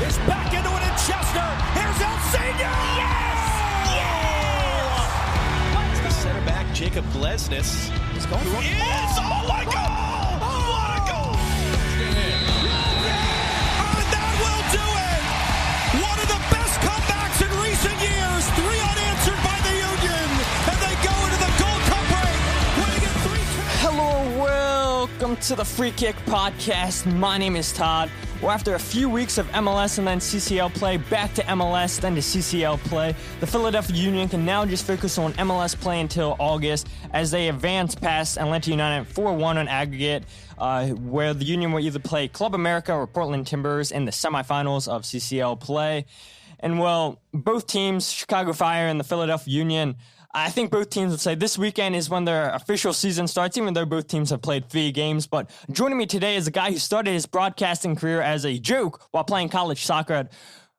He's back into it in Chester. Here's El Senior. Yes! Yes! The center back, Jacob Glesnes, is going for it. Oh my God! What a goal! And that will do it! One of the best comebacks in recent years. 3 unanswered by the Union. And they go into the Gold Cup break, winning it 3-2. Hello, welcome to the Free Kick Podcast. My name is Todd. Well, after a few weeks of MLS and then CCL play, back to MLS, then to CCL play, the Philadelphia Union can now just focus on MLS play until August as they advance past Atlanta United 4-1 on aggregate, where the Union will either play Club America or Portland Timbers in the semifinals of CCL play. And, well, both teams, Chicago Fire and the Philadelphia Union, I think both teams would say this weekend is when their official season starts, even though both teams have played 3 games. But joining me today is a guy who started his broadcasting career as a joke while playing college soccer at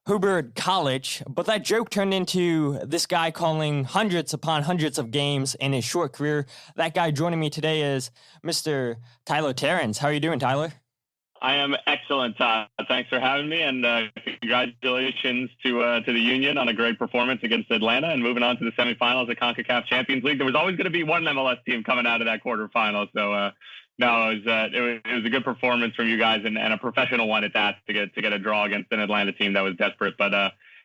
Hobart College. But that joke turned into this guy calling hundreds upon hundreds of games in his short career. That guy joining me today is Mr. Tyler Terens. How are you doing, Tyler? I am excellent, Todd. Thanks for having me, and congratulations to the Union on a great performance against Atlanta and moving on to the semifinals of CONCACAF Champions League. There was always going to be one MLS team coming out of that quarterfinal, so no, it was a good performance from you guys and a professional one at that to get a draw against an Atlanta team that was desperate. But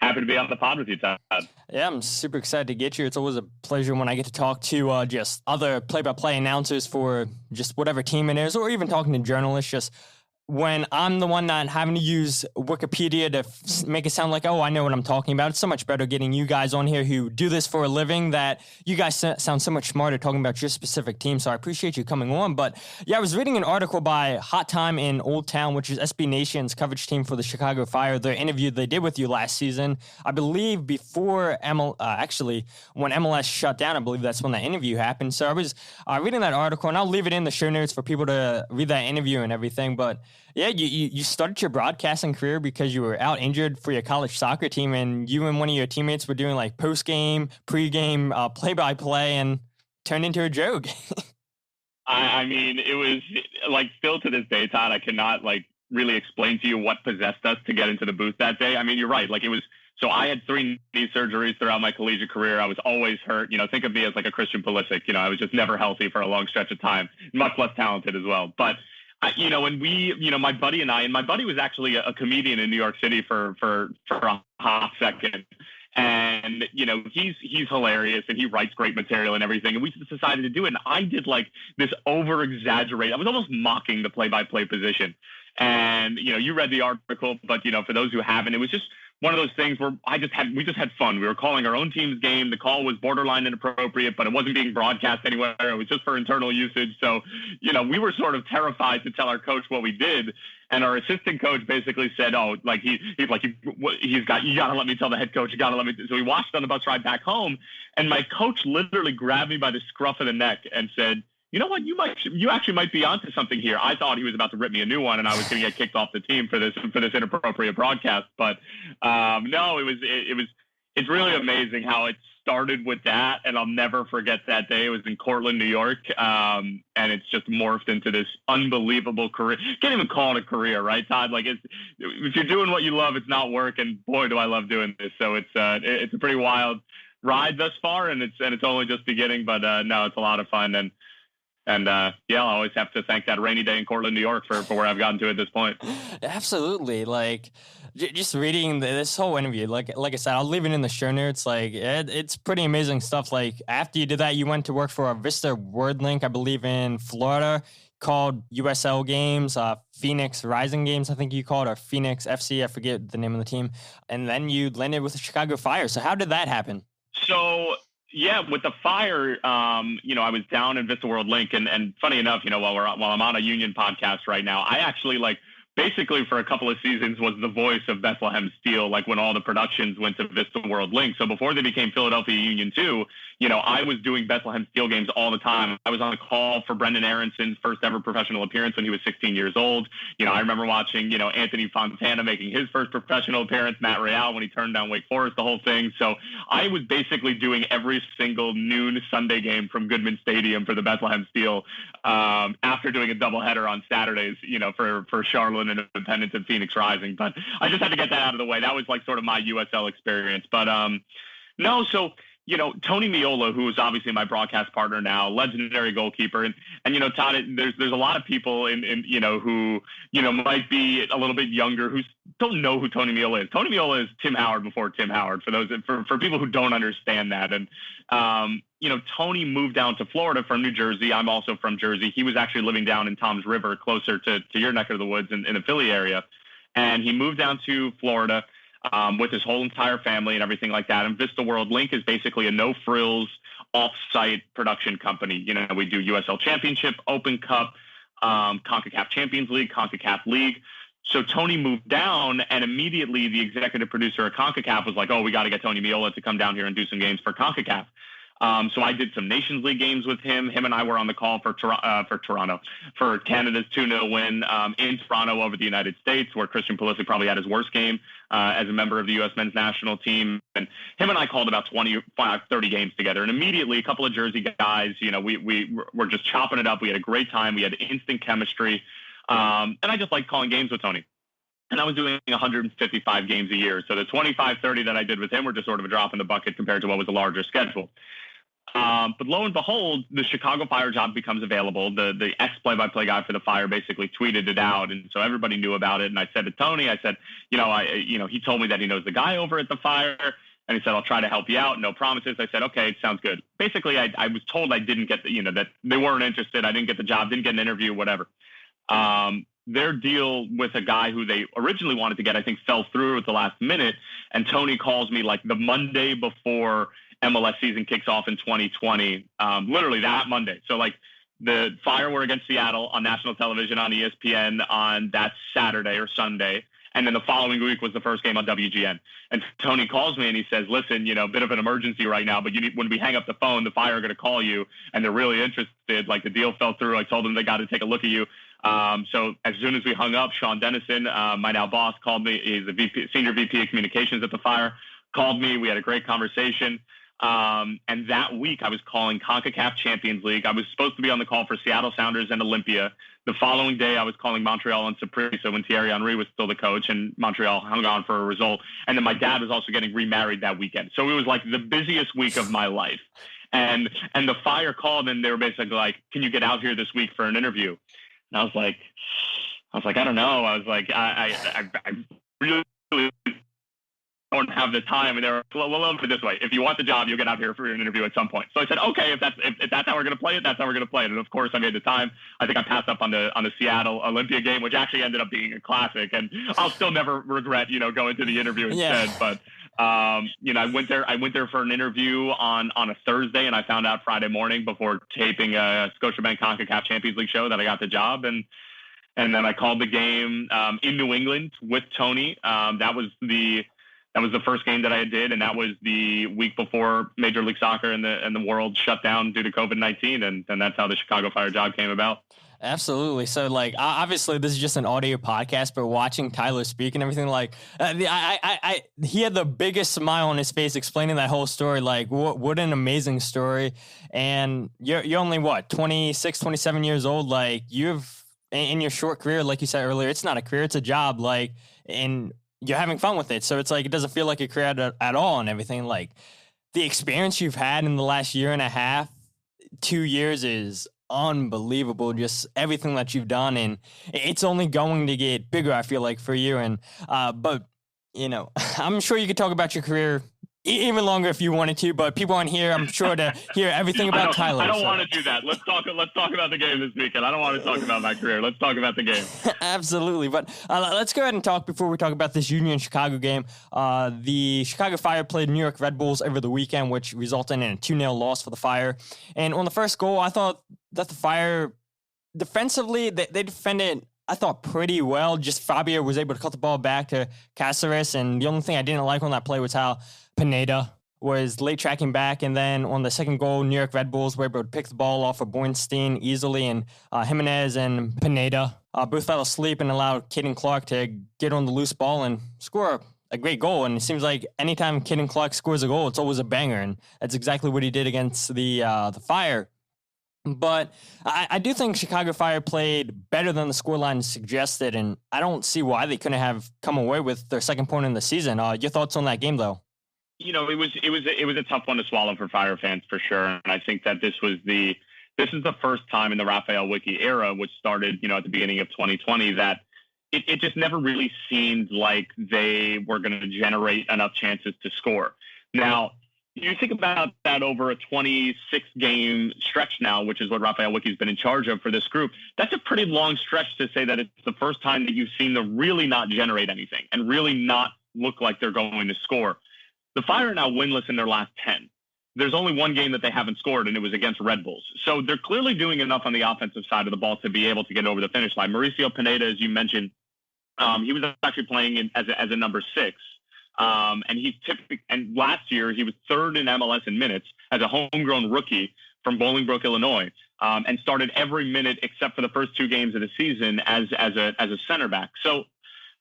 happy to be on the pod with you, Todd. Yeah, I'm super excited to get you. It's always a pleasure when I get to talk to just other play-by-play announcers for just whatever team it is, or even talking to journalists. Just when I'm the one not having to use Wikipedia to make it sound like, oh, I know what I'm talking about. It's so much better getting you guys on here who do this for a living that you guys sound so much smarter talking about your specific team. So I appreciate you coming on. But yeah, I was reading an article by Hot Time in Old Town, which is SB Nation's coverage team for the Chicago Fire. Their interview they did with you last season, I believe before actually when MLS shut down, I believe that's when that interview happened. So I was reading that article, and I'll leave it in the show notes for people to read that interview and everything. But yeah, you started your broadcasting career because you were out injured for your college soccer team, and you and one of your teammates were doing like post-game, pre-game, play-by-play, and turned into a joke. I mean, it was like still to this day, Todd, I cannot like really explain to you what possessed us to get into the booth that day. I mean, you're right. Like it was. So I had 3 knee surgeries throughout my collegiate career. I was always hurt. You know, think of me as like a Christian Pulisic. You know, I was just never healthy for a long stretch of time, much less talented as well. But when my buddy and my buddy was actually a comedian in New York City for a hot second. And, you know, he's hilarious and he writes great material and everything. And we just decided to do it. And I did like this I was almost mocking the play-by-play position. And, you know, you read the article, but, you know, for those who haven't, it was just one of those things where we just had fun. We were calling our own team's game. The call was borderline inappropriate, but it wasn't being broadcast anywhere. It was just for internal usage. So, you know, we were sort of terrified to tell our coach what we did. And our assistant coach basically said, "Oh, like you gotta let me tell the head coach. You gotta let me." So we watched on the bus ride back home, and my coach literally grabbed me by the scruff of the neck and said, "You know what? You actually might be onto something here." I thought he was about to rip me a new one, and I was going to get kicked off the team for this inappropriate broadcast. But no, it's really amazing how it started with that, and I'll never forget that day. It was in Cortland, New York, and it's just morphed into this unbelievable career. Can't even call it a career, right, Todd? Like if you're doing what you love, it's not work, and boy, do I love doing this. So it's a pretty wild ride thus far, and it's only just beginning. But no, it's a lot of fun. And I'll always have to thank that rainy day in Cortland, New York for where I've gotten to at this point. Absolutely. Like, just reading this whole interview, like I said, I'll leave it in the show notes. Like, it's pretty amazing stuff. Like, after you did that, you went to work for a Vista WordLink, I believe, in Florida, called USL Games, Phoenix Rising Games, I think you called, or Phoenix FC, I forget the name of the team. And then you landed with the Chicago Fire. So how did that happen? So... yeah, with the Fire, I was down in Vista World Link, and funny enough, you know, while I'm on a Union podcast right now, I actually basically for a couple of seasons was the voice of Bethlehem Steel, like when all the productions went to Vista World Link. So before they became Philadelphia Union 2, I was doing Bethlehem Steel games all the time. I was on a call for Brendan Aronson's first ever professional appearance when he was 16 years old. I remember watching, Anthony Fontana making his first professional appearance, Matt Real when he turned down Wake Forest, the whole thing. So I was basically doing every single noon Sunday game from Goodman Stadium for the Bethlehem Steel after doing a doubleheader on Saturdays, for Charlotte and Independence and Phoenix Rising. But I just had to get that out of the way. That was like sort of my USL experience. But no, so Tony Meola, who is obviously my broadcast partner now, legendary goalkeeper, and Todd, there's a lot of people who might be a little bit younger who don't know who Tony Meola is. Tony Meola is Tim Howard before Tim Howard. For people who don't understand that, and Tony moved down to Florida from New Jersey. I'm also from Jersey. He was actually living down in Toms River, closer to your neck of the woods in the Philly area, and he moved down to Florida. With his whole entire family and everything like that. And Vista World Link is basically a no-frills, off-site production company. We do USL Championship, Open Cup, CONCACAF Champions League, CONCACAF League. So Tony moved down, and immediately the executive producer of CONCACAF was like, oh, we got to get Tony Meola to come down here and do some games for CONCACAF. So I did some Nations League games with him. Him and I were on the call for Canada's 2-0 win in Toronto over the United States, where Christian Pulisic probably had his worst game as a member of the U.S. men's national team. And him and I called about 30 games together. And immediately, a couple of Jersey guys, we were just chopping it up. We had a great time. We had instant chemistry. And I just liked calling games with Tony. And I was doing 155 games a year. So the 25, 30 that I did with him were just sort of a drop in the bucket compared to what was a larger schedule. But lo and behold, the Chicago Fire job becomes available. The ex-play-by-play guy for the Fire basically tweeted it out, and so everybody knew about it. And I said to Tony, I said, he told me that he knows the guy over at the Fire, and he said, I'll try to help you out. No promises. I said, okay, sounds good. Basically, I was told I didn't get that they weren't interested. I didn't get the job, didn't get an interview, whatever. Their deal with a guy who they originally wanted to get, I think, fell through at the last minute. And Tony calls me like the Monday before MLS season kicks off in 2020, literally that Monday. So like the Fire were against Seattle on national television on ESPN on that Saturday or Sunday. And then the following week was the first game on WGN. And Tony calls me and he says, listen, bit of an emergency right now, but when we hang up the phone, the Fire are going to call you and they're really interested. Like the deal fell through. I told them they got to take a look at you. So as soon as we hung up, Sean Dennison, my now boss, called me. He's the senior VP of communications at the Fire, called me. We had a great conversation. And that week I was calling CONCACAF Champions League. I was supposed to be on the call for Seattle Sounders and Olympia. The following day I was calling Montreal and Saprissa when Thierry Henry was still the coach and Montreal hung on for a result. And then my dad was also getting remarried that weekend. So it was like the busiest week of my life. And the Fire called and they were basically like, can you get out here this week for an interview? And I was like, I don't know. I was like, I really don't have the time. And they were, well, let me put it this way. If you want the job, you'll get out here for an interview at some point. So I said, okay, if that's how we're going to play it, that's how we're going to play it. And of course I made the time. I think I passed up on the Seattle Olympia game, which actually ended up being a classic. And I'll still never regret, going to the interview instead. Yeah. But, I went there for an interview on a Thursday and I found out Friday morning before taping a Scotiabank CONCACAF Champions League show that I got the job. And then I called the game, in New England with Tony. That was the first game that I did, and that was the week before Major League Soccer and the world shut down due to COVID-19, and that's how the Chicago Fire job came about. Absolutely. So, like, obviously, this is just an audio podcast, but watching Tyler speak and everything, like, he had the biggest smile on his face explaining that whole story. Like, what an amazing story. And you're only, 26, 27 years old. Like, you've, in your short career, like you said earlier, it's not a career, it's a job. Like, and you're having fun with it. So it's like, it doesn't feel like a career at all and everything. Like, the experience you've had in the last year and a half, 2 years is unbelievable. Just everything that you've done. And it's only going to get bigger, I feel like, for you. And, but, I'm sure you could talk about your career even longer if you wanted to, but people aren't here, I'm sure, to hear everything about Tyler. I don't want to do that. Let's talk about the game this weekend. I don't want to talk about my career. Let's talk about the game. Absolutely. But let's go ahead and talk before we talk about this Union Chicago game. The Chicago Fire played New York Red Bulls over the weekend, which resulted in a 2-0 loss for the Fire. And on the first goal, I thought that the Fire, defensively, they defended, I thought, pretty well. Just Fabio was able to cut the ball back to Cáceres, and the only thing I didn't like on that play was how Pineda was late tracking back, and then on the second goal, New York Red Bulls were able to pick the ball off of Bornstein easily, and Jimenez and Pineda both fell asleep and allowed Caden Clark to get on the loose ball and score a great goal. And it seems like anytime Caden Clark scores a goal, it's always a banger, and that's exactly what he did against the Fire. But I do think Chicago Fire played better than the scoreline suggested, and I don't see why they couldn't have come away with their second point in the season. Your thoughts on that game, though? You know, it was a tough one to swallow for Fire fans for sure, and I think that this is the first time in the Ralph Wicky era, which started, you know, at the beginning of 2020, that it just never really seemed like they were going to generate enough chances to score. Now, you think about that over a 26-game stretch now, which is what Ralph Wicky's been in charge of for this group. That's a pretty long stretch to say that it's the first time that you've seen them really not generate anything and really not look like they're going to score. The Fire are now winless in their last 10. There's only one game that they haven't scored, and it was against Red Bulls. So they're clearly doing enough on the offensive side of the ball to be able to get over the finish line. Mauricio Pineda, as you mentioned, he was actually playing as a number 6. And last year he was third in MLS in minutes as a homegrown rookie from Bolingbrook, Illinois, and started every minute except for the first 2 games of the season as a center back. So,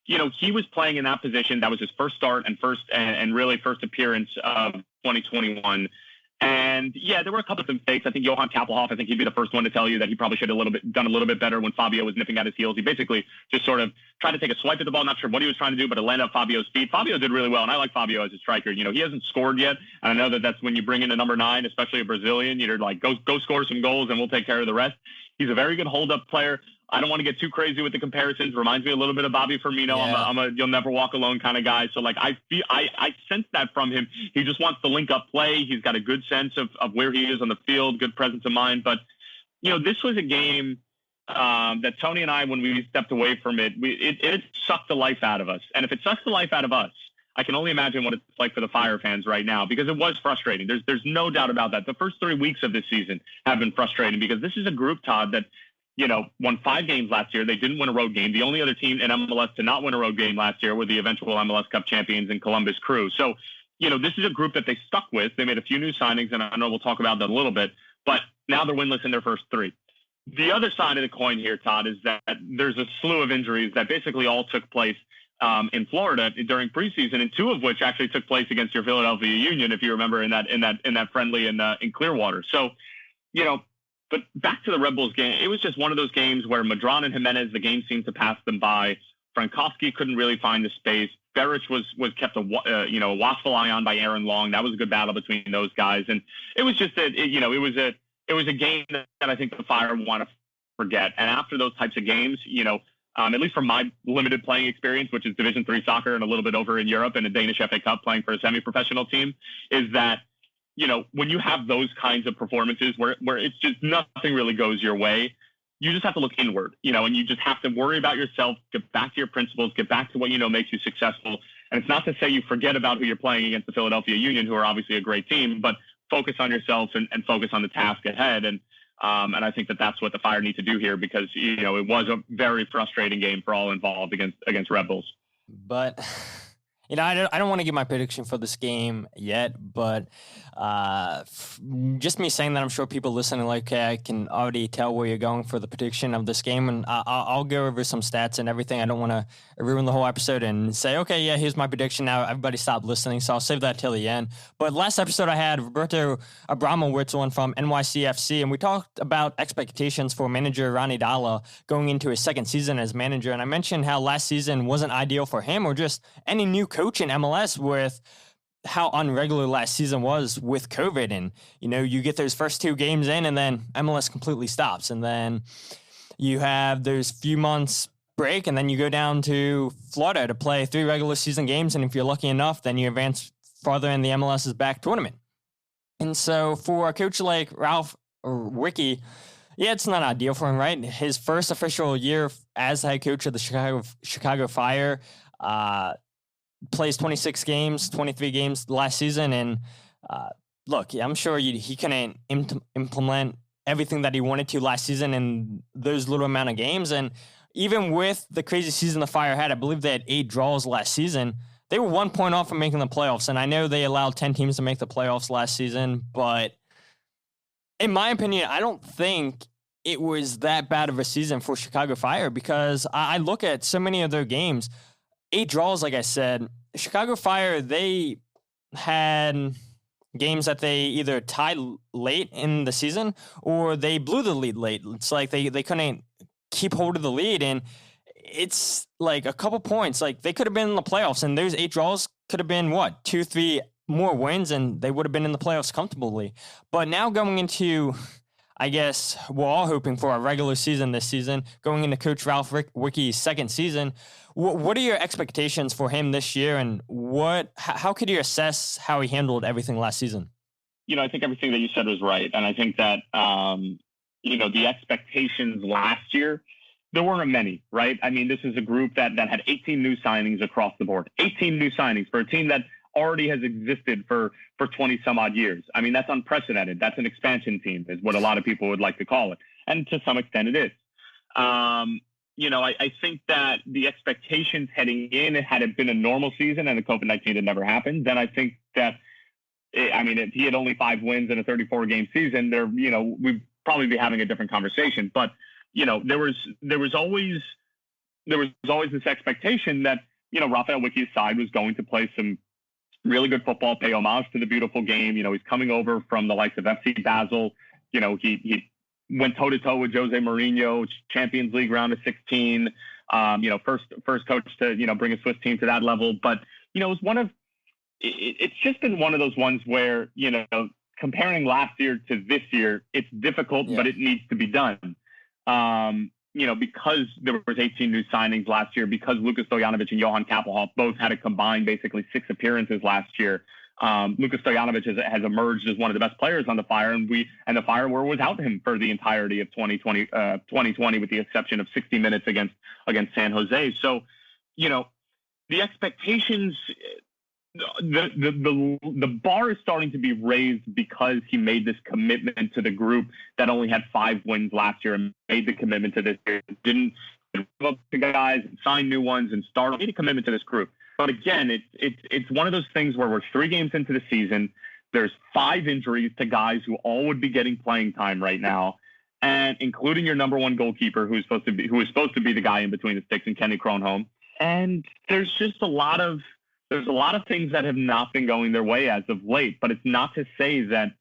you know, he was playing in that position. That was his first start and really first appearance of 2021. And yeah, there were a couple of mistakes. I think Johan Kappelhoff, I think he'd be the first one to tell you that he probably should have done a little bit better when Fabio was nipping at his heels. He basically just sort of tried to take a swipe at the ball. Not sure what he was trying to do, but it landed at Fabio's feet. Fabio did really well, and I like Fabio as a striker. You know, he hasn't scored yet, and I know that that's when you bring in a number 9, especially a Brazilian. You're like, go score some goals, and we'll take care of the rest. He's a very good hold-up player. I don't want to get too crazy with the comparisons. Reminds me a little bit of Bobby Firmino. Yeah. I'm a you'll never walk alone kind of guy. So like I sense that from him. He just wants to link up play. He's got a good sense of where he is on the field, good presence of mind. But you know, this was a game that Tony and I, when we stepped away from it, it sucked the life out of us. And if it sucks the life out of us, I can only imagine what it's like for the Fire fans right now, because it was frustrating. There's no doubt about that. The first 3 weeks of this season have been frustrating because this is a group, Todd, that, you know, won 5 games last year. They didn't win a road game. The only other team in MLS to not win a road game last year were the eventual MLS Cup champions in Columbus Crew. So, you know, this is a group that they stuck with. They made a few new signings, and I know we'll talk about that a little bit, but now they're winless in their first 3. The other side of the coin here, Todd, is that there's a slew of injuries that basically all took place in Florida during preseason, and 2 of which actually took place against your Philadelphia Union, if you remember, in that friendly in Clearwater. So, you know, but back to the Red Bulls game, it was just one of those games where Madron and Jimenez, the game seemed to pass them by. Frankowski couldn't really find the space. Berich was kept a watchful eye on by Aaron Long. That was a good battle between those guys, and it was just it was a game that I think the Fire want to forget. And after those types of games, you know, at least from my limited playing experience, which is Division III soccer and a little bit over in Europe and a Danish FA Cup playing for a semi-professional team, is that, you know, when you have those kinds of performances where it's just nothing really goes your way, you just have to look inward, you know, and you just have to worry about yourself, get back to your principles, get back to what you know makes you successful. And it's not to say you forget about who you're playing against, the Philadelphia Union, who are obviously a great team, but focus on yourself and focus on the task ahead. And I think that that's what the Fire need to do here, because, you know, it was a very frustrating game for all involved against Red Bulls. But, you know, I don't want to give my prediction for this game yet, but just me saying that, I'm sure people listening like, okay, I can already tell where you're going for the prediction of this game, and I'll go over some stats and everything. I don't want to ruin the whole episode and say, okay, yeah, here's my prediction now. Everybody stop listening, so I'll save that till the end. But last episode I had Roberto Abramowitz on from NYCFC, and we talked about expectations for manager Ronny Dalla going into his second season as manager, and I mentioned how last season wasn't ideal for him or just any new coach in MLS with how unregular last season was with COVID. And, you know, you get those first 2 games in and then MLS completely stops. And then you have those few months break and then you go down to Florida to play 3 regular season games. And if you're lucky enough, then you advance farther in the MLS's back tournament. And so for a coach like Ralph Wicky, yeah, it's not ideal for him, right? His first official year as head coach of the Chicago Fire, plays 26 games, 23 games last season. And look, I'm sure he couldn't implement everything that he wanted to last season in those little amount of games. And even with the crazy season the Fire had, I believe they had 8 draws last season. they were 1 point off from making the playoffs. And I know they allowed 10 teams to make the playoffs last season, but in my opinion, I don't think it was that bad of a season for Chicago Fire, because I look at so many of their games, 8 draws, like I said. Chicago Fire, they had games that they either tied late in the season or they blew the lead late. It's like they couldn't keep hold of the lead, and it's like a couple points. Like, they could have been in the playoffs, and those 8 draws could have been, 2-3 more wins, and they would have been in the playoffs comfortably. But now going into, I guess we're all hoping for a regular season this season, going into Coach Ralph Wicky's second season. What are your expectations for him this year, and how could you assess how he handled everything last season? I think everything that you said was right. And I think that, the expectations last year, there weren't many, right? I mean, this is a group that had 18 new signings across the board. 18 new signings for a team that already has existed for 20 some odd years. I mean, that's unprecedented. That's an expansion team, is what a lot of people would like to call it. And to some extent it is. I think that the expectations heading in, had it been a normal season and the COVID-19 had never happened, then I think that, if he had only 5 wins in a 34-game season, we'd probably be having a different conversation. But, there was always this expectation that, Raphael Wicky's side was going to play some really good football, pay homage to the beautiful game. He's coming over from the likes of FC Basel. He went toe-to-toe with Jose Mourinho, Champions League round of 16. First coach to, bring a Swiss team to that level. But, it's just been one of those ones where, comparing last year to this year, it's difficult, but it needs to be done. Because there was 18 new signings last year, because Lukas Stojanovic and Johan Kappelhoff both had a combined basically 6 appearances last year. Lukas Stojanovic has emerged as one of the best players on the Fire, and the Fire were without him for the entirety of 2020, with the exception of 60 minutes against San Jose. So, the expectations, the bar is starting to be raised because he made this commitment to the group that only had 5 wins last year, and made the commitment to this year. Didn't give up to guys and sign new ones and made a commitment to this group. But again, it's one of those things where we're 3 games into the season. There's 5 injuries to guys who all would be getting playing time right now, and including your number 1 goalkeeper, who is supposed to be the guy in between the sticks, and Kenny Kronholm. And there's just a lot of things that have not been going their way as of late. But it's not to say that,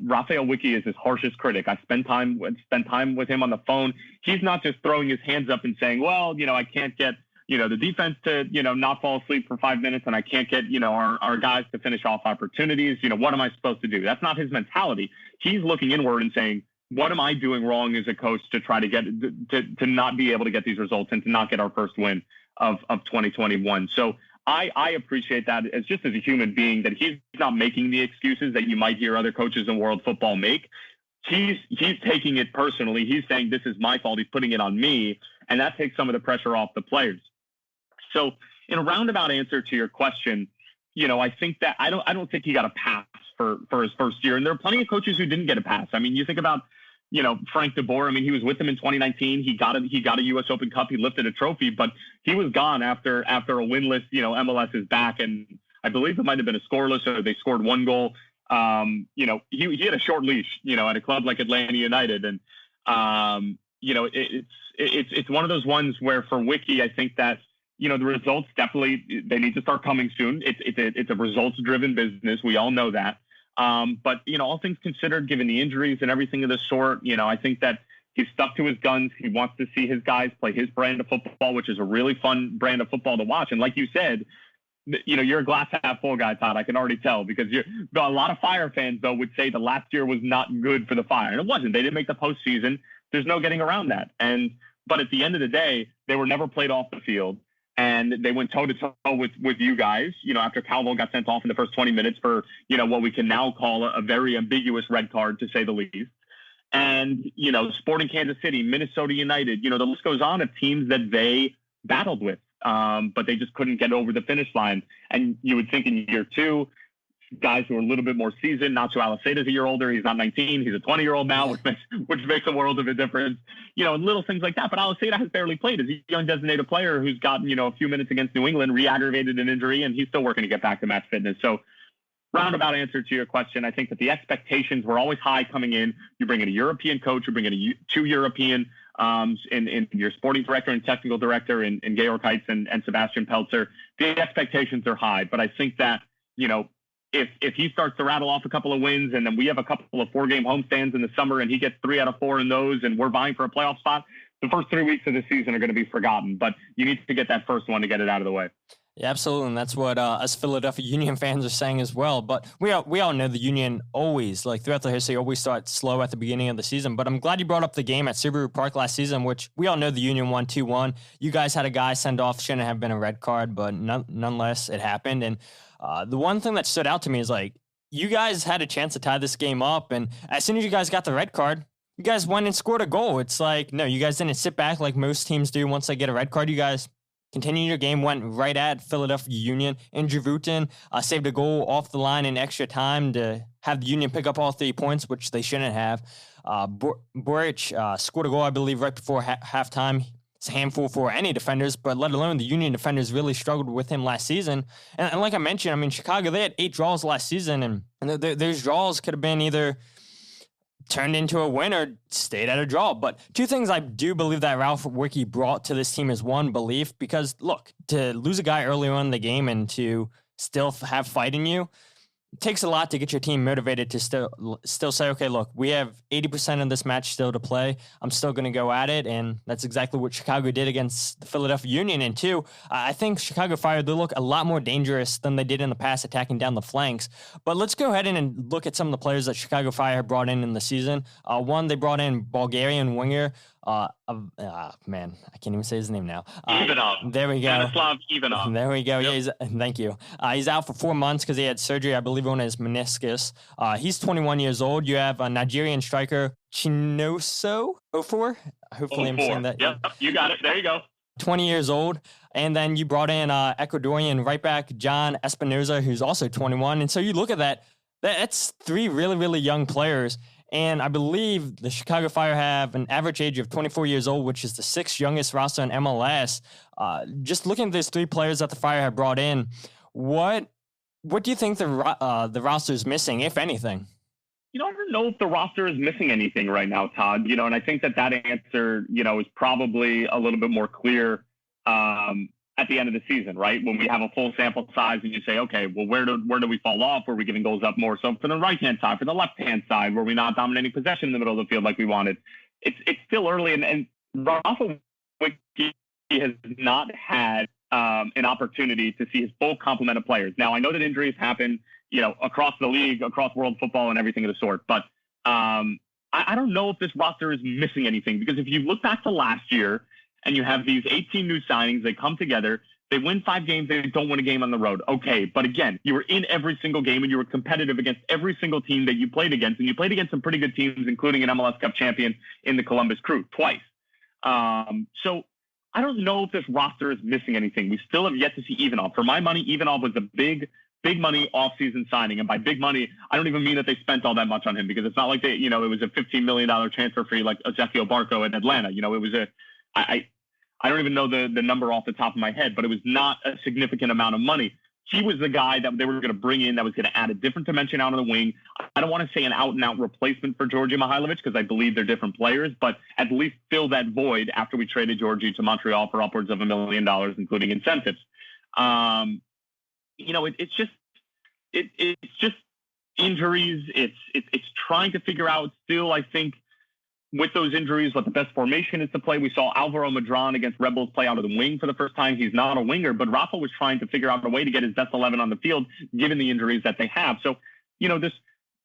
Raphael Wicky is his harshest critic. I spent time with him on the phone. He's not just throwing his hands up and saying, well, I can't get, the defense to, not fall asleep for 5 minutes, and I can't get, our guys to finish off opportunities. What am I supposed to do? That's not his mentality. He's looking inward and saying, what am I doing wrong as a coach to try to get to not be able to get these results and to not get our first win of 2021? So I appreciate that as a human being, that he's not making the excuses that you might hear other coaches in world football make. He's taking it personally. He's saying, this is my fault. He's putting it on me. And that takes some of the pressure off the players. So in a roundabout answer to your question, I think that I don't think he got a pass for his first year. And there are plenty of coaches who didn't get a pass. I mean, you think about, Frank DeBoer. I mean, he was with them in 2019. He got a U.S. Open Cup. He lifted a trophy, but he was gone after a winless, MLS is back. And I believe it might have been a scoreless, or they scored 1 goal. He had a short leash, at a club like Atlanta United. And, it's one of those ones where for Wicky, I think that, the results definitely, they need to start coming soon. It's a results driven business. We all know that. But, all things considered, given the injuries and everything of the sort, I think that he's stuck to his guns. He wants to see his guys play his brand of football, which is a really fun brand of football to watch. And like you said, you're a glass half full guy, Todd. I can already tell, because a lot of Fire fans, though, would say the last year was not good for the Fire. And it wasn't. They didn't make the postseason. There's no getting around that. But at the end of the day, they were never played off the field. And they went toe-to-toe with you guys, after Calvo got sent off in the first 20 minutes for, what we can now call a very ambiguous red card, to say the least. And, Sporting Kansas City, Minnesota United, the list goes on of teams that they battled with, but they just couldn't get over the finish line. And you would think in year 2, guys who are a little bit more seasoned. Nacho Aliceda's a year older. He's not 19. He's a 20-year-old now, which makes a world of a difference. And little things like that. But Aliceda has barely played as a young designated player who's gotten, a few minutes against New England, re-aggravated an injury, and he's still working to get back to match fitness. So roundabout answer to your question, I think that the expectations were always high coming in. You bring in a European coach, you bring in two European in your sporting director and technical director in Georg Heitz and Sebastian Peltzer. The expectations are high, but I think that, if he starts to rattle off a couple of wins and then we have a couple of 4-game homestands in the summer and he gets 3 out of 4 in those and we're vying for a playoff spot, the first 3 weeks of the season are going to be forgotten. But you need to get that first one to get it out of the way. Yeah, absolutely, and that's what us Philadelphia Union fans are saying as well. But we all know the Union always, like throughout the history, always start slow at the beginning of the season. But I'm glad you brought up the game at Subaru Park last season, which we all know the Union won 2-1. You guys had a guy send off, shouldn't have been a red card, but nonetheless, it happened. And the one thing that stood out to me is you guys had a chance to tie this game up, and as soon as you guys got the red card, you guys went and scored a goal. It's no, you guys didn't sit back like most teams do once they get a red card. You guys continued your game, went right at Philadelphia Union. Andrew Wooten saved a goal off the line in extra time to have the Union pick up all 3 points, which they shouldn't have. Boric scored a goal, I believe, right before halftime. It's a handful for any defenders, but let alone the Union defenders really struggled with him last season. And like I mentioned, Chicago, they had 8 draws last season, and those draws could have been either turned into a win or stayed at a draw. But 2 things I do believe that Ralph Wicky brought to this team is, one, belief, because look, to lose a guy early on in the game and to still have fight in you, it takes a lot to get your team motivated to still say, okay, look, we have 80% of this match still to play. I'm still going to go at it. And that's exactly what Chicago did against the Philadelphia Union. And 2, I think Chicago Fire, they look a lot more dangerous than they did in the past, attacking down the flanks. But let's go ahead and look at some of the players that Chicago Fire brought in the season. One, they brought in Bulgarian winger. Man, I can't even say his name now. Ivanov. There we go. Stanislav Ivanov. There we go. Yep. Yeah, thank you. He's out for 4 months because he had surgery, I believe, on his meniscus. He's 21 years old. You have a Nigerian striker, Chinoso Ofor. Hopefully I'm saying that. Yep, you got it. There you go. 20 years old. And then you brought in Ecuadorian right back, John Espinoza, who's also 21. And so you look at that's 3 really, really young players. And I believe the Chicago Fire have an average age of 24 years old, which is the 6th youngest roster in MLS. Just looking at those 3 players that the Fire have brought in, what do you think the roster is missing, if anything? I don't know if the roster is missing anything right now, Todd. And I think that answer, is probably a little bit more clear at the end of the season, right? When we have a full sample size and you say, okay, well, where do we fall off? Were we giving goals up more so for the right-hand side, for the left-hand side? Were we not dominating possession in the middle of the field like we wanted? It's still early, and Ralph Wicky has not had an opportunity to see his full complement of players. Now, I know that injuries happen, across the league, across world football and everything of the sort, but I don't know if this roster is missing anything, because if you look back to last year, and you have these 18 new signings, they come together, they win 5 games, they don't win a game on the road. Okay, but again, you were in every single game and you were competitive against every single team that you played against, and you played against some pretty good teams, including an MLS Cup champion in the Columbus Crew twice. So I don't know if this roster is missing anything. We still have yet to see Ivanov. For my money, Ivanov was a big money offseason signing. And by big money, I don't even mean that they spent all that much on him, because it's not like it was a $15 million transfer fee like Ezequiel Barco in Atlanta. It was I don't even know the number off the top of my head, but it was not a significant amount of money. He was the guy that they were going to bring in that was going to add a different dimension out of the wing. I don't want to say an out-and-out replacement for Georgi Mihailovic, because I believe they're different players, but at least fill that void after we traded Georgi to Montreal for upwards of $1 million, including incentives. It's just injuries. It's trying to figure out still, I think, with those injuries, what the best formation is to play. We saw Alvaro Madron against Red Bulls play out of the wing for the first time. He's not a winger, but Rafa was trying to figure out a way to get his best 11 on the field, given the injuries that they have. So,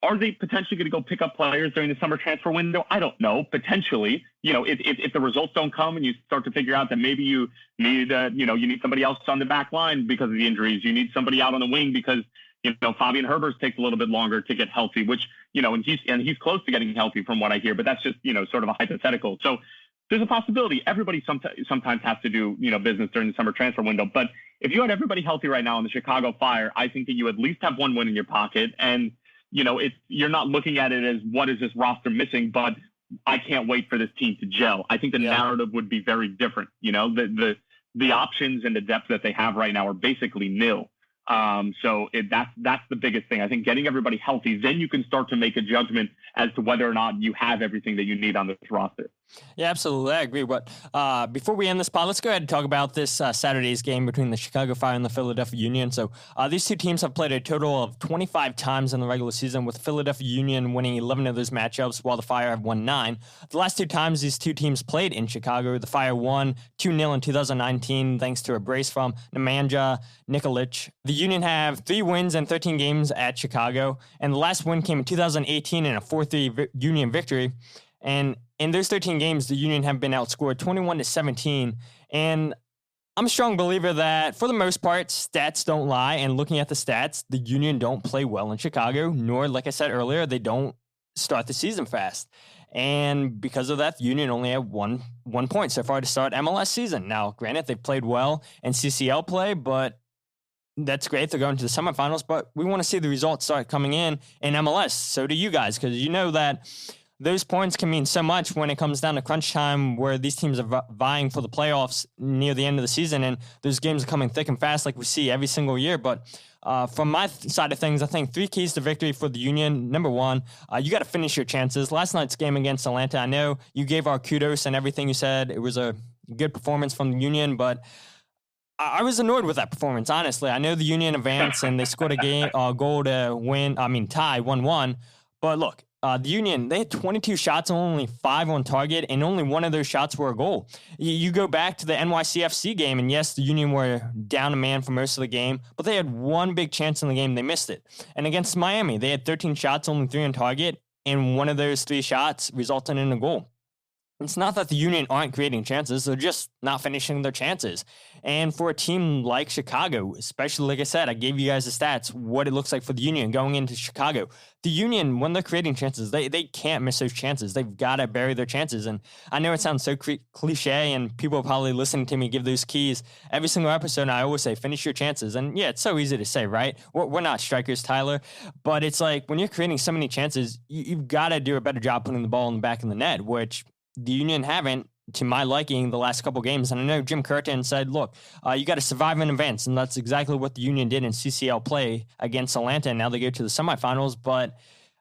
are they potentially going to go pick up players during the summer transfer window? I don't know. Potentially, if the results don't come and you start to figure out that maybe you need, you need somebody else on the back line because of the injuries. You need somebody out on the wing because, Fabian Herbers takes a little bit longer to get healthy, which, and he's close to getting healthy from what I hear, but that's just, sort of a hypothetical. So there's a possibility. Everybody sometimes has to do, business during the summer transfer window, but if you had everybody healthy right now in the Chicago Fire, I think that you at least have one win in your pocket. And, you're not looking at it as what is this roster missing, but I can't wait for this team to gel. I think the narrative would be very different. The options and the depth that they have right now are basically nil. So that's the biggest thing. I think getting everybody healthy, then you can start to make a judgment as to whether or not you have everything that you need on this roster. Yeah, absolutely. I agree. But before we end this pod, let's go ahead and talk about this Saturday's game between the Chicago Fire and the Philadelphia Union. So these two teams have played a total of 25 times in the regular season, with Philadelphia Union winning 11 of those matchups, while the Fire have won 9. The last 2 times these two teams played in Chicago, the Fire won 2-0 in 2019 thanks to a brace from Nemanja Nikolic. The Union have 3 wins and 13 games at Chicago, and the last win came in 2018 in a 4-3 Union victory. And in those 13 games, the Union have been outscored 21-17. And I'm a strong believer that, for the most part, stats don't lie. And looking at the stats, the Union don't play well in Chicago, nor, like I said earlier, they don't start the season fast. And because of that, the Union only have one point so far to start MLS season. Now, granted, they've played well in CCL play, but that's great. They're going to the semifinals, but we want to see the results start coming in MLS. So do you guys, because you know that those points can mean so much when it comes down to crunch time, where these teams are vying for the playoffs near the end of the season, and those games are coming thick and fast like we see every single year. But from my side of things, I think 3 keys to victory for the Union. Number 1, you got to finish your chances. Last night's game against Atlanta, I know you gave our kudos and everything you said. It was a good performance from the Union, but I was annoyed with that performance, honestly. I know the Union advanced and they scored a goal to tie 1-1. But look, the Union, they had 22 shots and only 5 on target, and only one of those shots were a goal. You go back to the NYCFC game, and yes, the Union were down a man for most of the game, but they had one big chance in the game. They missed it. And against Miami, they had 13 shots, only 3 on target, and one of those 3 shots resulted in a goal. It's not that the Union aren't creating chances, they're just not finishing their chances. And for a team like Chicago, especially, like I said, I gave you guys the stats, what it looks like for the Union going into Chicago. The Union, when they're creating chances, they can't miss those chances. They've got to bury their chances. And I know it sounds so cliche, and people are probably listening to me give those keys every single episode, and I always say, finish your chances. And yeah, it's so easy to say, right? We're not strikers, Tyler. But it's like, when you're creating so many chances, you've got to do a better job putting the ball in the back of the net, which the Union haven't, to my liking, the last couple games. And I know Jim Curtin said, look, you got to survive and advance. And that's exactly what the Union did in CCL play against Atlanta. And now they go to the semifinals. But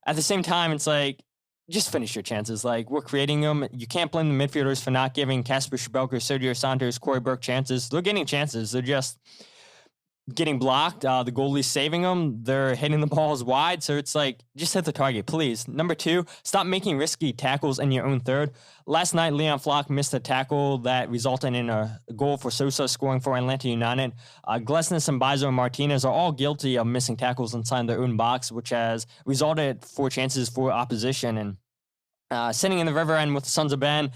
at the same time, it's like, just finish your chances. Like, we're creating them. You can't blame the midfielders for not giving Kasper Schmeichel, Sergio Santos, Corey Burke chances. They're getting chances. They're just getting blocked. The goalie's saving them. They're hitting the balls wide. So it's like, just hit the target, please. Number 2, stop making risky tackles in your own third. Last night, Leon Flock missed a tackle that resulted in a goal for Sosa scoring for Atlanta United. Glesnes and Bizo and Martinez are all guilty of missing tackles inside their own box, which has resulted 4 chances for opposition. And sitting in the river end with the Sons of Ben,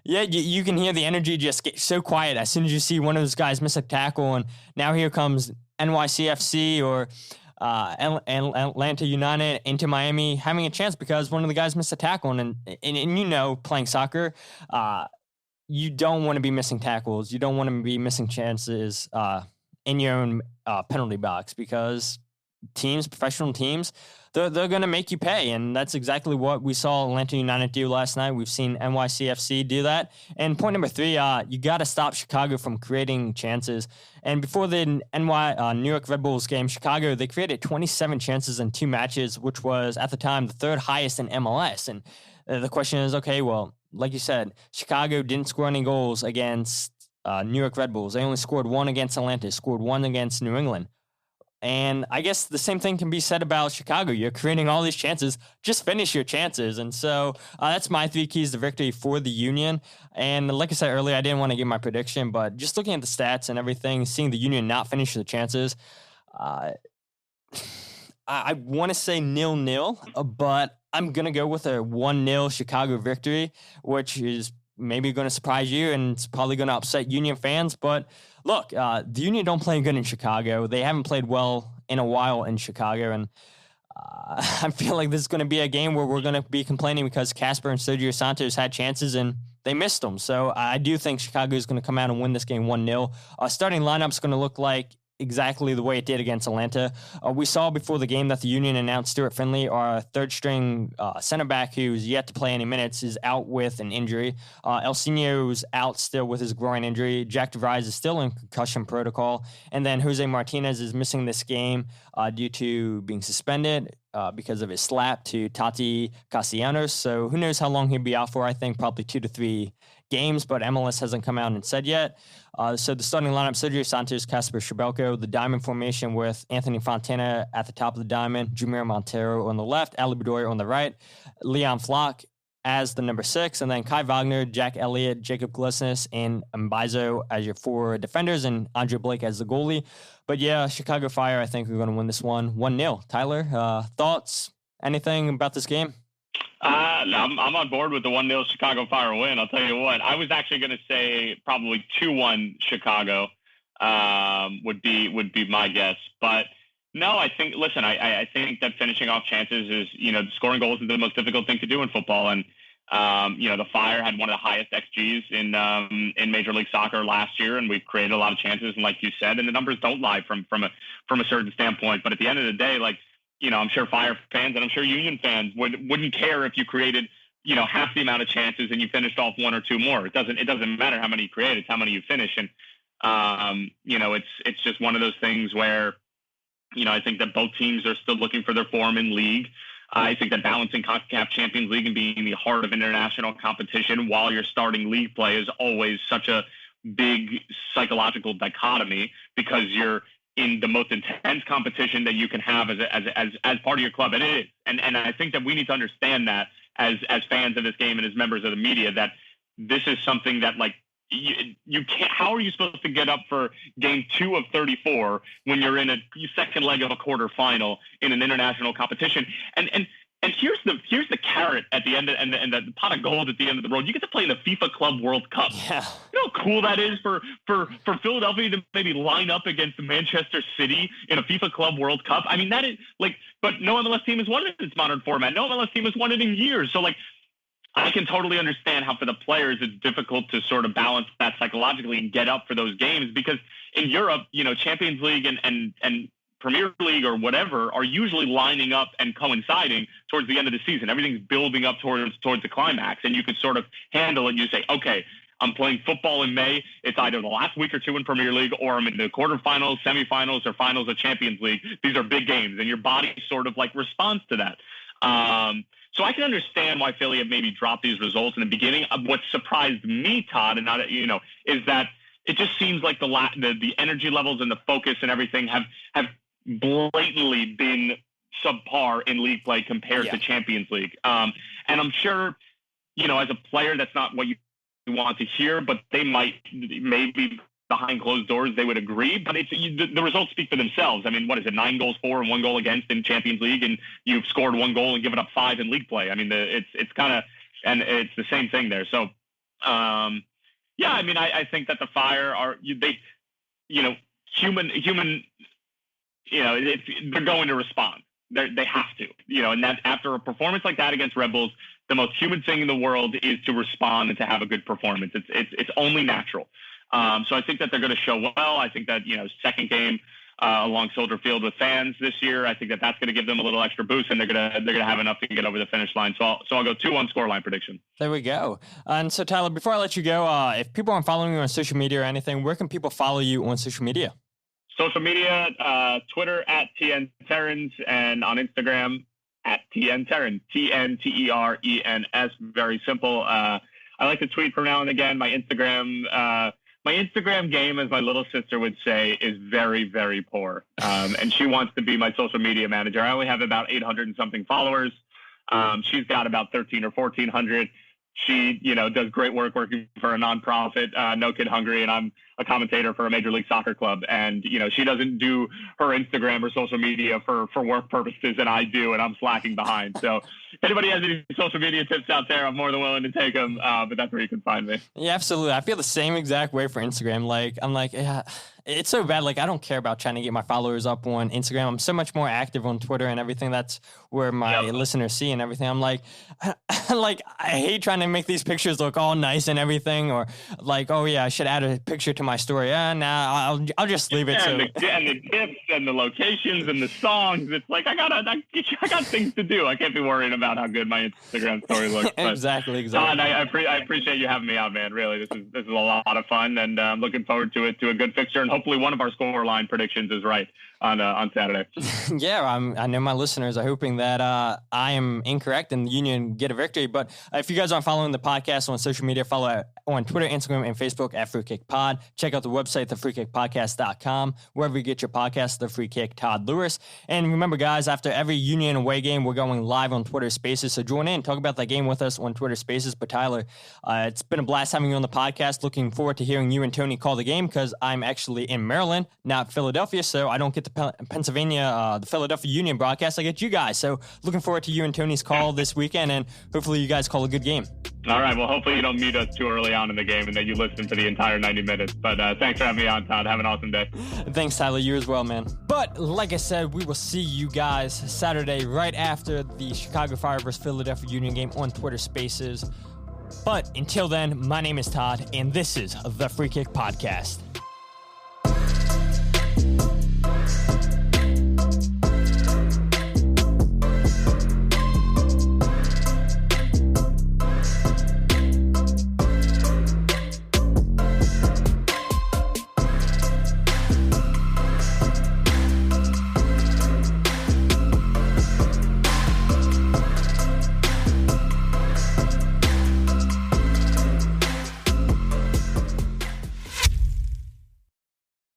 yeah, you can hear the energy just get so quiet as soon as you see one of those guys miss a tackle. And now here comes NYCFC or Atlanta United into Miami having a chance because one of the guys missed a tackle. And you know, playing soccer, you don't want to be missing tackles. You don't want to be missing chances in your own penalty box, because professional teams, they're going to make you pay. And that's exactly what we saw Atlanta United do last night. We've seen NYCFC do that. And point number 3, you got to stop Chicago from creating chances. And before the New York Red Bulls game, Chicago, they created 27 chances in 2 matches, which was at the time the 3rd highest in MLS. And the question is, okay, well, like you said, Chicago didn't score any goals against New York Red Bulls. They only scored 1 against Atlanta, scored 1 against New England. And I guess the same thing can be said about Chicago. You're creating all these chances. Just finish your chances. And so that's my 3 keys to victory for the Union. And like I said earlier, I didn't want to give my prediction, but just looking at the stats and everything, seeing the Union not finish the chances, I want to say 0-0, but I'm going to go with a 1-0 Chicago victory, which is maybe going to surprise you, and it's probably going to upset Union fans. But look, the Union don't play good in Chicago. They haven't played well in a while in Chicago, and I feel like this is going to be a game where we're going to be complaining because Kasper and Sergio Santos had chances and they missed them. So I do think Chicago is going to come out and win this game 1-0. Starting lineup's going to look like exactly the way it did against Atlanta. We saw before the game that the Union announced Stuart Finley, our third-string center back who's yet to play any minutes, is out with an injury. El Senio's out still with his groin injury. Jack DeVries is still in concussion protocol. And then Jose Martinez is missing this game due to being suspended because of his slap to Tati Castellanos. So who knows how long he'll be out for. I think probably 2 to 3 games, but MLS hasn't come out and said yet. So the starting lineup: Sergio Santos, Kasper Schrebelko, the diamond formation with Anthony Fontana at the top of the diamond, Jumir Montero on the left, Ali Bedoya on the right, Leon Flock as the number 6, and then Kai Wagner, Jack Elliott, Jacob Glesnes, and Mbaizo as your 4 defenders, and Andre Blake as the goalie. But yeah, Chicago Fire, I think we're going to win this one 1-0. Tyler, thoughts? Anything about this game? I'm on board with the 1-0 Chicago Fire win. I'll tell you what. I was actually going to say probably 2-1 Chicago would be my guess. But no, I think, listen, I think that finishing off chances is, scoring goals is the most difficult thing to do in football. And, the Fire had one of the highest XGs in Major League Soccer last year, and we've created a lot of chances. And like you said, and the numbers don't lie from a certain standpoint. But at the end of the day, I'm sure Fire fans and I'm sure Union fans wouldn't care if you created, half the amount of chances and you finished off 1 or 2 more. It doesn't matter how many you create, it's how many you finish. And, it's just one of those things where, I think that both teams are still looking for their form in league. I think that balancing CONCACAF Champions League and being the heart of international competition while you're starting league play is always such a big psychological dichotomy, because you're in the most intense competition that you can have as part of your club. And it is. And I think that we need to understand that as fans of this game and as members of the media, that this is something that you can't. How are you supposed to get up for game 2 of 34 when you're in a second leg of a quarterfinal in an international competition? And here's the carrot at the end, and the pot of gold at the end of the road. You get to play in the FIFA Club World Cup. Yeah. You know how cool that is for Philadelphia to maybe line up against Manchester City in a FIFA Club World Cup. I mean, that is but no MLS team has won it in its modern format. No MLS team has won it in years. So I can totally understand how for the players it's difficult to sort of balance that psychologically and get up for those games, because in Europe, Champions League and Premier League or whatever are usually lining up and coinciding towards the end of the season. Everything's building up towards the climax, and you can sort of handle it. And you say, okay, I'm playing football in May. It's either the last week or 2 in Premier League, or I'm in the quarterfinals, semifinals, or finals of Champions League. These are big games, and your body sort of responds to that. So I can understand why Philly have maybe dropped these results in the beginning. What surprised me, Todd, and not is that it just seems like the energy levels and the focus and everything have blatantly been subpar in league play compared to Champions League. And I'm sure, as a player, that's not what you want to hear, but they maybe behind closed doors, they would agree, but the results speak for themselves. I mean, what is it? 9 goals for and 1 goal against in Champions League, and you've scored 1 goal and given up 5 in league play. I mean, it's kind of, and it's the same thing there. So, I mean, I think that the Fire are human. They're going to respond. They have to. And that after a performance like that against Red Bulls, the most human thing in the world is to respond and to have a good performance. It's only natural. So I think that they're going to show well. I think that, second game along Soldier Field with fans this year, I think that that's going to give them a little extra boost, and they're going to have enough to get over the finish line. So I'll go 2-1 scoreline prediction. There we go. And so, Tyler, before I let you go, if people aren't following you on social media or anything, where can people follow you on social media? Social media, Twitter at TN Terens, and on Instagram at TN Terens, TNTERENS. Very simple. I like to tweet from now and again. My Instagram game, as my little sister would say, is very, very poor. And she wants to be my social media manager. I only have about 800 and something followers. She's got about 13 or 1400. She, does great work working for a nonprofit, No Kid Hungry, and a commentator for a Major League Soccer club, and she doesn't do her Instagram or social media for work purposes, and I do, and I'm slacking behind. So if anybody has any social media tips out there, I'm more than willing to take them. But that's where you can find me. Yeah, absolutely. I feel the same exact way for Instagram. I'm like, yeah, it's so bad. I don't care about trying to get my followers up on Instagram. I'm so much more active on Twitter and everything. That's where my listeners see and everything. I'm like, I hate trying to make these pictures look all nice and everything, or oh yeah, I should add a picture to my story. Nah, I'll just leave it. And the gifts and the locations and the songs. It's like I got things to do. I can't be worrying about how good my Instagram story looks. Exactly. Todd, I appreciate you having me out, man. Really, this is a lot of fun, and I'm looking forward to a good fixture, and hopefully one of our scoreline predictions is right on Saturday. Yeah, I know my listeners are hoping that I am incorrect and the Union get a victory. But if you guys aren't following the podcast on social media, follow on Twitter, Instagram, and Facebook at Free Kick Pod. Check out the website, thefreekickpodcast.com, wherever you get your podcast, The Free Kick, Todd Lewis. And remember, guys, after every Union away game, we're going live on Twitter Spaces. So join in, talk about that game with us on Twitter Spaces. But Tyler, it's been a blast having you on the podcast. Looking forward to hearing you and Tony call the game, because I'm actually in Maryland, not Philadelphia, so I don't get the Pennsylvania, the Philadelphia Union broadcast. I get you guys. So looking forward to you and Tony's call this weekend, and hopefully you guys call a good game. All right. Well, hopefully you don't mute us too early on in the game and that you listen to the entire 90 minutes. But thanks for having me on, Todd. Have an awesome day. Thanks, Tyler. You as well, man. But like I said, we will see you guys Saturday right after the Chicago Fire versus Philadelphia Union game on Twitter Spaces. But until then, my name is Todd, and this is the Free Kick Podcast.